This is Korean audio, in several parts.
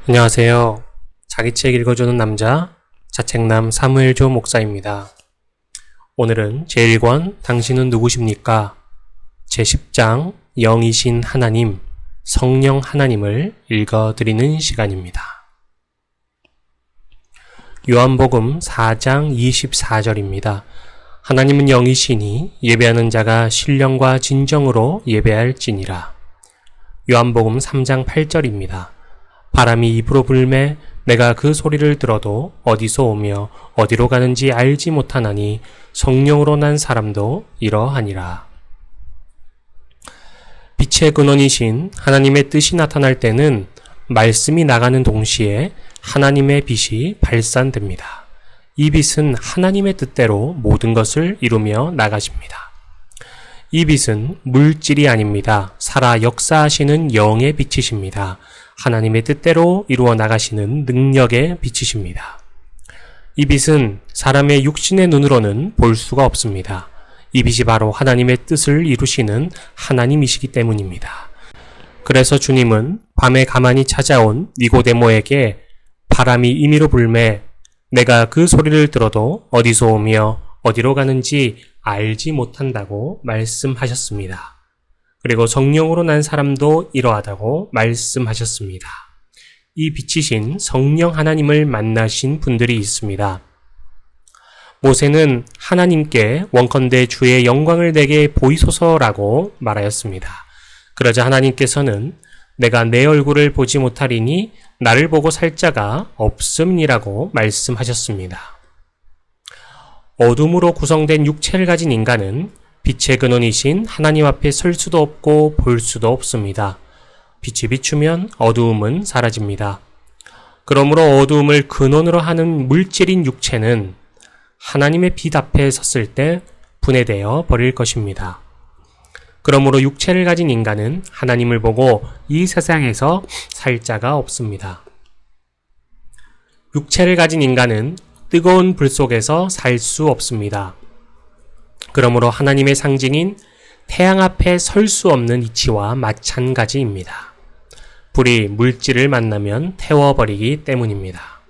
안녕하세요. 자기책 읽어주는 남자, 자책남 사무엘조 목사입니다. 오늘은 제1권 당신은 누구십니까? 제10장 영이신 하나님, 성령 하나님을 읽어드리는 시간입니다. 요한복음 4장 24절입니다. 하나님은 영이시니 예배하는 자가 신령과 진정으로 예배할지니라. 요한복음 3장 8절입니다. 바람이 입으로 불매 내가 그 소리를 들어도 어디서 오며 어디로 가는지 알지 못하나니 성령으로 난 사람도 이러하니라. 빛의 근원이신 하나님의 뜻이 나타날 때는 말씀이 나가는 동시에 하나님의 빛이 발산됩니다. 이 빛은 하나님의 뜻대로 모든 것을 이루며 나가십니다. 이 빛은 물질이 아닙니다. 살아 역사하시는 영의 빛이십니다. 하나님의 뜻대로 이루어 나가시는 능력의 빛이십니다. 이 빛은 사람의 육신의 눈으로는 볼 수가 없습니다. 이 빛이 바로 하나님의 뜻을 이루시는 하나님이시기 때문입니다. 그래서 주님은 밤에 가만히 찾아온 니고데모에게 바람이 임의로 불매 내가 그 소리를 들어도 어디서 오며 어디로 가는지 알지 못한다고 말씀하셨습니다. 그리고 성령으로 난 사람도 이러하다고 말씀하셨습니다. 이 빛이신 성령 하나님을 만나신 분들이 있습니다. 모세는 하나님께 원컨대 주의 영광을 내게 보이소서라고 말하였습니다. 그러자 하나님께서는 내가 내 얼굴을 보지 못하리니 나를 보고 살 자가 없음이라고 말씀하셨습니다. 어둠으로 구성된 육체를 가진 인간은 빛의 근원이신 하나님 앞에 설 수도 없고 볼 수도 없습니다. 빛이 비추면 어두움은 사라집니다. 그러므로 어두움을 근원으로 하는 물질인 육체는 하나님의 빛 앞에 섰을 때 분해되어 버릴 것입니다. 그러므로 육체를 가진 인간은 하나님을 보고 이 세상에서 살 자가 없습니다. 육체를 가진 인간은 뜨거운 불 속에서 살 수 없습니다. 그러므로 하나님의 상징인 태양 앞에 설 수 없는 이치와 마찬가지입니다. 불이 물질을 만나면 태워버리기 때문입니다.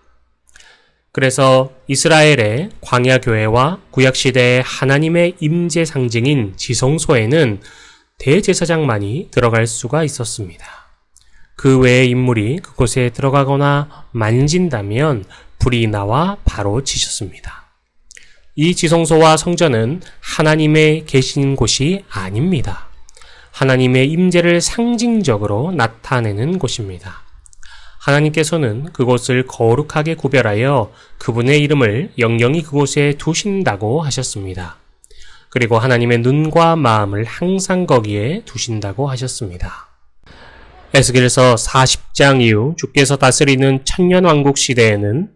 그래서 이스라엘의 광야 교회와 구약 시대의 하나님의 임재 상징인 지성소에는 대제사장만이 들어갈 수가 있었습니다. 그 외의 인물이 그곳에 들어가거나 만진다면 불이 나와 바로 지셨습니다. 이 지성소와 성전은 하나님의 계신 곳이 아닙니다. 하나님의 임재를 상징적으로 나타내는 곳입니다. 하나님께서는 그곳을 거룩하게 구별하여 그분의 이름을 영영히 그곳에 두신다고 하셨습니다. 그리고 하나님의 눈과 마음을 항상 거기에 두신다고 하셨습니다. 에스겔서 40장 이후 주께서 다스리는 천년왕국 시대에는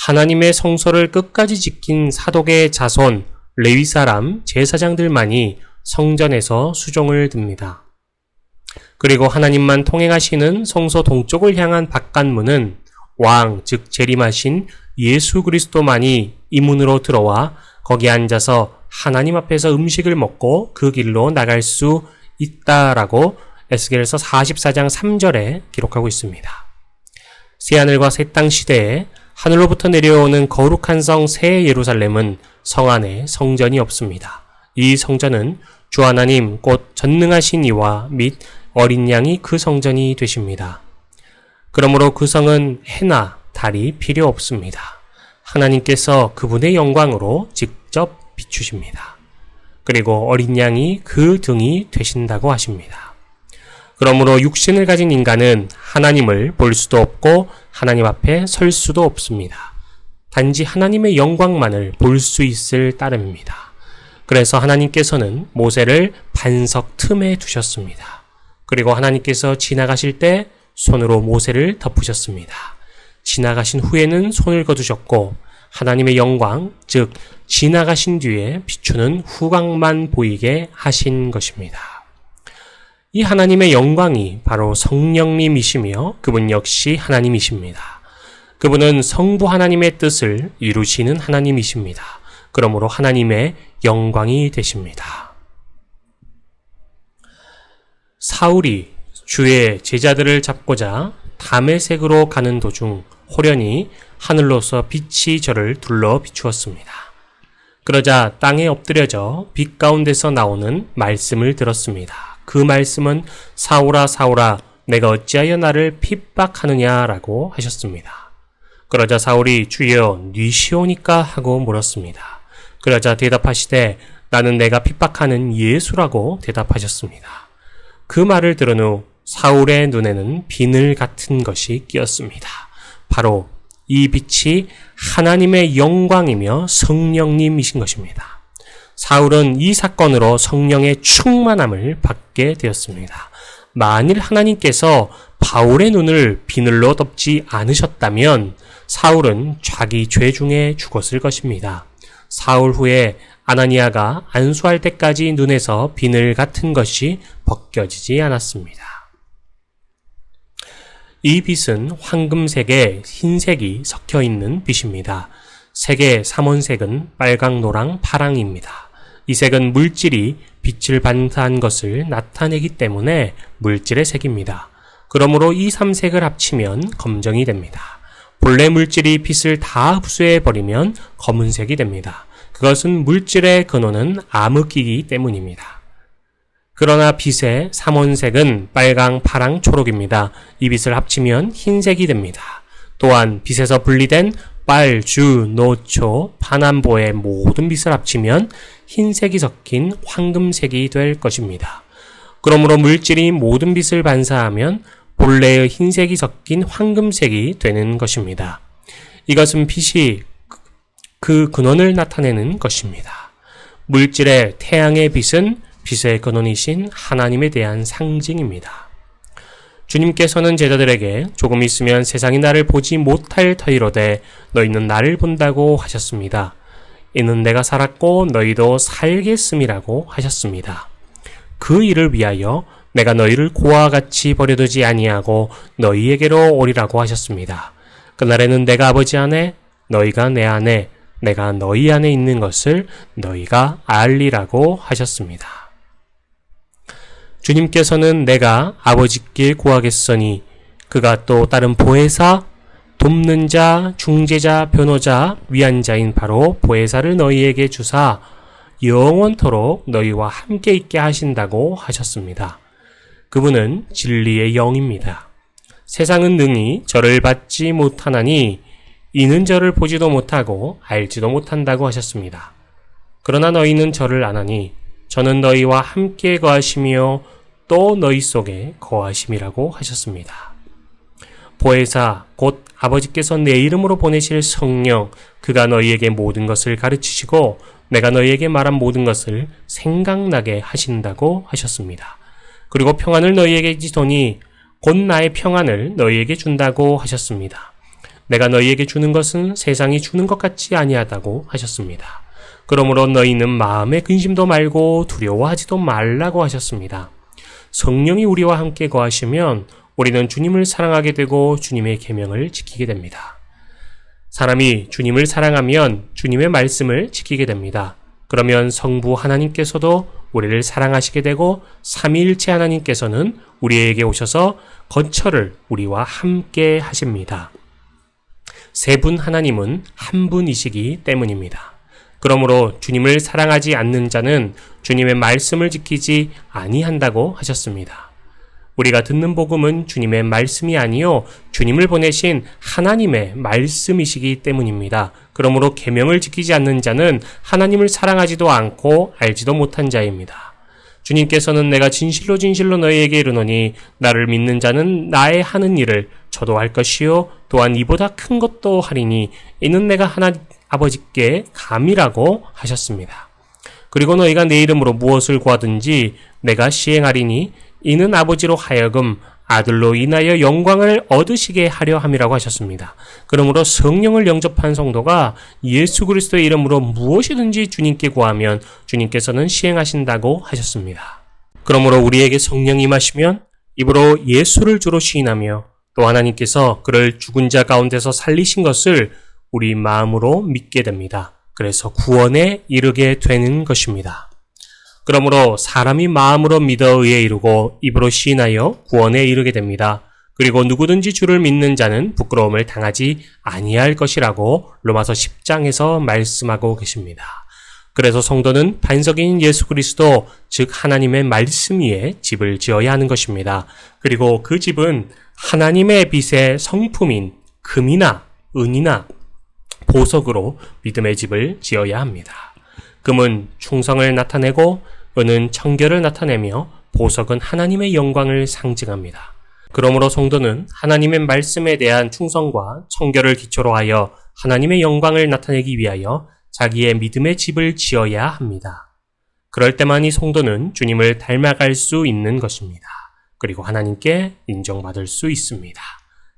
하나님의 성소를 끝까지 지킨 사독의 자손, 레위 사람, 제사장들만이 성전에서 수종을 듭니다. 그리고 하나님만 통행하시는 성소 동쪽을 향한 바깥문은 왕, 즉 재림하신 예수 그리스도만이 이 문으로 들어와 거기 앉아서 하나님 앞에서 음식을 먹고 그 길로 나갈 수 있다라고 에스겔서 44장 3절에 기록하고 있습니다. 새하늘과 새 땅 시대에 하늘로부터 내려오는 거룩한 성 새 예루살렘은 성 안에 성전이 없습니다. 이 성전은 주 하나님 곧 전능하신 이와 및 어린 양이 그 성전이 되십니다. 그러므로 그 성은 해나 달이 필요 없습니다. 하나님께서 그분의 영광으로 직접 비추십니다. 그리고 어린 양이 그 등이 되신다고 하십니다. 그러므로 육신을 가진 인간은 하나님을 볼 수도 없고 하나님 앞에 설 수도 없습니다. 단지 하나님의 영광만을 볼 수 있을 따름입니다. 그래서 하나님께서는 모세를 반석 틈에 두셨습니다. 그리고 하나님께서 지나가실 때 손으로 모세를 덮으셨습니다. 지나가신 후에는 손을 거두셨고 하나님의 영광, 즉 지나가신 뒤에 비추는 후광만 보이게 하신 것입니다. 이 하나님의 영광이 바로 성령님이시며 그분 역시 하나님이십니다. 그분은 성부 하나님의 뜻을 이루시는 하나님이십니다. 그러므로 하나님의 영광이 되십니다. 사울이 주의 제자들을 잡고자 다메섹으로 가는 도중 호련히 하늘로서 빛이 저를 둘러 비추었습니다. 그러자 땅에 엎드려져 빛 가운데서 나오는 말씀을 들었습니다. 그 말씀은 사울아 사울아 내가 어찌하여 나를 핍박하느냐라고 하셨습니다. 그러자 사울이 주여 니시오니까 하고 물었습니다. 그러자 대답하시되 나는 내가 핍박하는 예수라고 대답하셨습니다. 그 말을 들은 후 사울의 눈에는 비늘 같은 것이 끼었습니다. 바로 이 빛이 하나님의 영광이며 성령님이신 것입니다. 사울은 이 사건으로 성령의 충만함을 받게 되었습니다. 만일 하나님께서 바울의 눈을 비늘로 덮지 않으셨다면 사울은 자기 죄 중에 죽었을 것입니다. 사울 후에 아나니아가 안수할 때까지 눈에서 비늘 같은 것이 벗겨지지 않았습니다. 이 빛은 황금색에 흰색이 섞여 있는 빛입니다. 색의 삼원색은 빨강, 노랑, 파랑입니다. 이 색은 물질이 빛을 반사한 것을 나타내기 때문에 물질의 색입니다. 그러므로 이 3색을 합치면 검정이 됩니다. 본래 물질이 빛을 다 흡수해버리면 검은색이 됩니다. 그것은 물질의 근원은 암흑이기 때문입니다. 그러나 빛의 삼원색은 빨강, 파랑, 초록입니다. 이 빛을 합치면 흰색이 됩니다. 또한 빛에서 분리된 빨, 주, 노초, 파남보의 모든 빛을 합치면 흰색이 섞인 황금색이 될 것입니다. 그러므로 물질이 모든 빛을 반사하면 본래의 흰색이 섞인 황금색이 되는 것입니다. 이것은 빛이 그 근원을 나타내는 것입니다. 물질의 태양의 빛은 빛의 근원이신 하나님에 대한 상징입니다. 주님께서는 제자들에게 조금 있으면 세상이 나를 보지 못할 터이로되 너희는 나를 본다고 하셨습니다. 이는 내가 살았고 너희도 살겠음이라고 하셨습니다. 그 일을 위하여 내가 너희를 고와 같이 버려두지 아니하고 너희에게로 오리라고 하셨습니다. 그날에는 내가 아버지 안에 너희가 내 안에 내가 너희 안에 있는 것을 너희가 알리라고 하셨습니다. 주님께서는 내가 아버지께 구하겠으니 그가 또 다른 보혜사, 돕는 자, 중재자, 변호자, 위안자인 바로 보혜사를 너희에게 주사 영원토록 너희와 함께 있게 하신다고 하셨습니다. 그분은 진리의 영입니다. 세상은 능히 저를 받지 못하나니 이는 저를 보지도 못하고 알지도 못한다고 하셨습니다. 그러나 너희는 저를 아나니 저는 너희와 함께 거하시며 또 너희 속에 거하심이라고 하셨습니다. 보혜사 곧 아버지께서 내 이름으로 보내실 성령 그가 너희에게 모든 것을 가르치시고 내가 너희에게 말한 모든 것을 생각나게 하신다고 하셨습니다. 그리고 평안을 너희에게 주더니 곧 나의 평안을 너희에게 준다고 하셨습니다. 내가 너희에게 주는 것은 세상이 주는 것 같지 아니하다고 하셨습니다. 그러므로 너희는 마음에 근심도 말고 두려워하지도 말라고 하셨습니다. 성령이 우리와 함께 거하시면 우리는 주님을 사랑하게 되고 주님의 계명을 지키게 됩니다. 사람이 주님을 사랑하면 주님의 말씀을 지키게 됩니다. 그러면 성부 하나님께서도 우리를 사랑하시게 되고 삼위일체 하나님께서는 우리에게 오셔서 거처를 우리와 함께 하십니다. 세 분 하나님은 한 분이시기 때문입니다. 그러므로 주님을 사랑하지 않는 자는 주님의 말씀을 지키지 아니한다고 하셨습니다. 우리가 듣는 복음은 주님의 말씀이 아니요 주님을 보내신 하나님의 말씀이시기 때문입니다. 그러므로 계명을 지키지 않는 자는 하나님을 사랑하지도 않고 알지도 못한 자입니다. 주님께서는 내가 진실로 진실로 너희에게 이르노니 나를 믿는 자는 나의 하는 일을 저도 할 것이요 또한 이보다 큰 것도 하리니 이는 내가 하나님 아버지께 감이라고 하셨습니다. 그리고 너희가 내 이름으로 무엇을 구하든지 내가 시행하리니 이는 아버지로 하여금 아들로 인하여 영광을 얻으시게 하려 함이라고 하셨습니다. 그러므로 성령을 영접한 성도가 예수 그리스도의 이름으로 무엇이든지 주님께 구하면 주님께서는 시행하신다고 하셨습니다. 그러므로 우리에게 성령이 임하시면 입으로 예수를 주로 시인하며 또 하나님께서 그를 죽은 자 가운데서 살리신 것을 우리 마음으로 믿게 됩니다. 그래서 구원에 이르게 되는 것입니다. 그러므로 사람이 마음으로 믿어 의에 이르고 입으로 시인하여 구원에 이르게 됩니다. 그리고 누구든지 주를 믿는 자는 부끄러움을 당하지 아니할 것이라고 로마서 10장에서 말씀하고 계십니다. 그래서 성도는 반석인 예수 그리스도, 즉 하나님의 말씀 위에 집을 지어야 하는 것입니다. 그리고 그 집은 하나님의 빛의 성품인 금이나 은이나 보석으로 믿음의 집을 지어야 합니다. 금은 충성을 나타내고 은은 청결을 나타내며 보석은 하나님의 영광을 상징합니다. 그러므로 성도는 하나님의 말씀에 대한 충성과 청결을 기초로 하여 하나님의 영광을 나타내기 위하여 자기의 믿음의 집을 지어야 합니다. 그럴 때만이 성도는 주님을 닮아갈 수 있는 것입니다. 그리고 하나님께 인정받을 수 있습니다.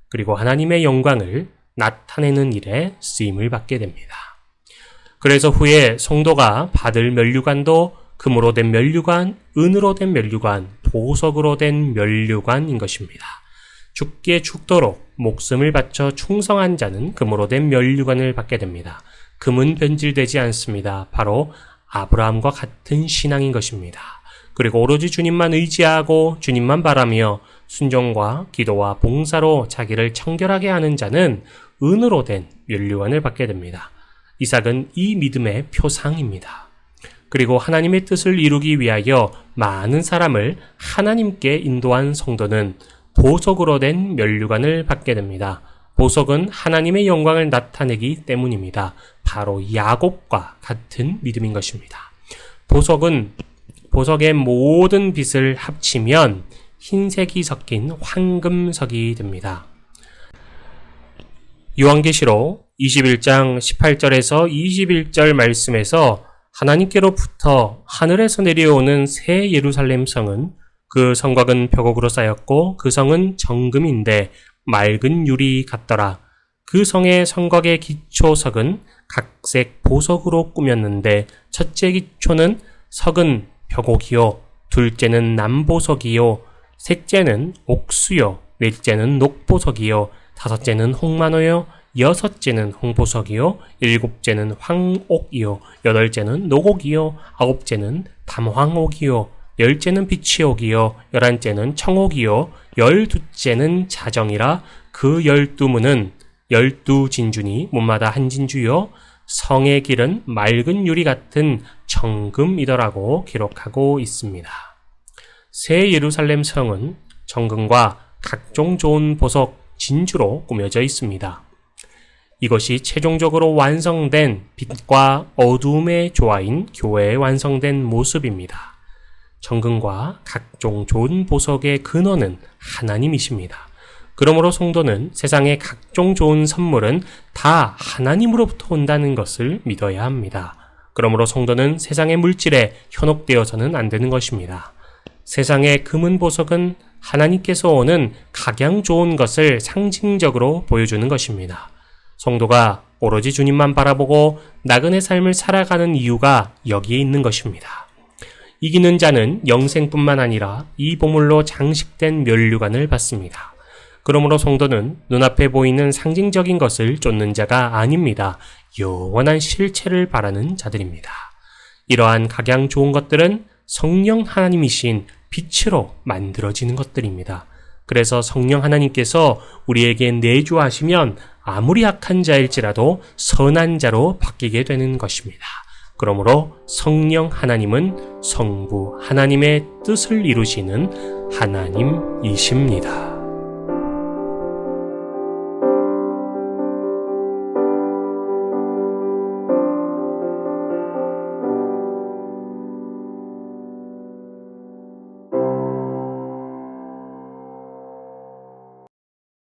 그리고 하나님의 영광을 나타내는 일에 쓰임을 받게 됩니다. 그래서 후에 성도가 받을 면류관도 금으로 된 면류관, 은으로 된 면류관, 보석으로 된 면류관인 것입니다. 죽게 죽도록 목숨을 바쳐 충성한 자는 금으로 된 면류관을 받게 됩니다. 금은 변질되지 않습니다. 바로 아브라함과 같은 신앙인 것입니다. 그리고 오로지 주님만 의지하고 주님만 바라며 순종과 기도와 봉사로 자기를 청결하게 하는 자는 은으로 된 면류관을 받게 됩니다. 이삭은 이 믿음의 표상입니다. 그리고 하나님의 뜻을 이루기 위하여 많은 사람을 하나님께 인도한 성도는 보석으로 된 면류관을 받게 됩니다. 보석은 하나님의 영광을 나타내기 때문입니다. 바로 야곱과 같은 믿음인 것입니다. 보석의 모든 빛을 합치면 흰색이 섞인 황금석이 됩니다. 요한계시록 21장 18절에서 21절 말씀에서 하나님께로부터 하늘에서 내려오는 새 예루살렘 성은 그 성곽은 벽옥으로 쌓였고 그 성은 정금인데 맑은 유리 같더라. 그 성의 성곽의 기초석은 각색 보석으로 꾸몄는데 첫째 기초는 석은 벽옥이요, 둘째는 남보석이요, 셋째는 옥수요, 넷째는 녹보석이요, 다섯째는 홍만호요, 여섯째는 홍보석이요, 일곱째는 황옥이요, 여덟째는 녹옥이요, 아홉째는 담황옥이요, 열째는 비치옥이요, 열한째는 청옥이요, 열두째는 자정이라. 그 12문은 12진주니 문마다 한 진주요, 성의 길은 맑은 유리 같은 정금이더라고 기록하고 있습니다. 새 예루살렘 성은 정금과 각종 좋은 보석, 진주로 꾸며져 있습니다. 이것이 최종적으로 완성된 빛과 어두움의 조화인 교회의 완성된 모습입니다. 정금과 각종 좋은 보석의 근원은 하나님이십니다. 그러므로 성도는 세상의 각종 좋은 선물은 다 하나님으로부터 온다는 것을 믿어야 합니다. 그러므로 성도는 세상의 물질에 현혹되어서는 안 되는 것입니다. 세상의 금은 보석은 하나님께서 오는 각양 좋은 것을 상징적으로 보여주는 것입니다. 성도가 오로지 주님만 바라보고 나그네 삶을 살아가는 이유가 여기에 있는 것입니다. 이기는 자는 영생뿐만 아니라 이 보물로 장식된 면류관을 받습니다. 그러므로 성도는 눈앞에 보이는 상징적인 것을 쫓는 자가 아닙니다. 영원한 실체를 바라는 자들입니다. 이러한 각양 좋은 것들은 성령 하나님이신 빛으로 만들어지는 것들입니다. 그래서 성령 하나님께서 우리에게 내주하시면 아무리 악한 자일지라도 선한 자로 바뀌게 되는 것입니다. 그러므로 성령 하나님은 성부 하나님의 뜻을 이루시는 하나님이십니다.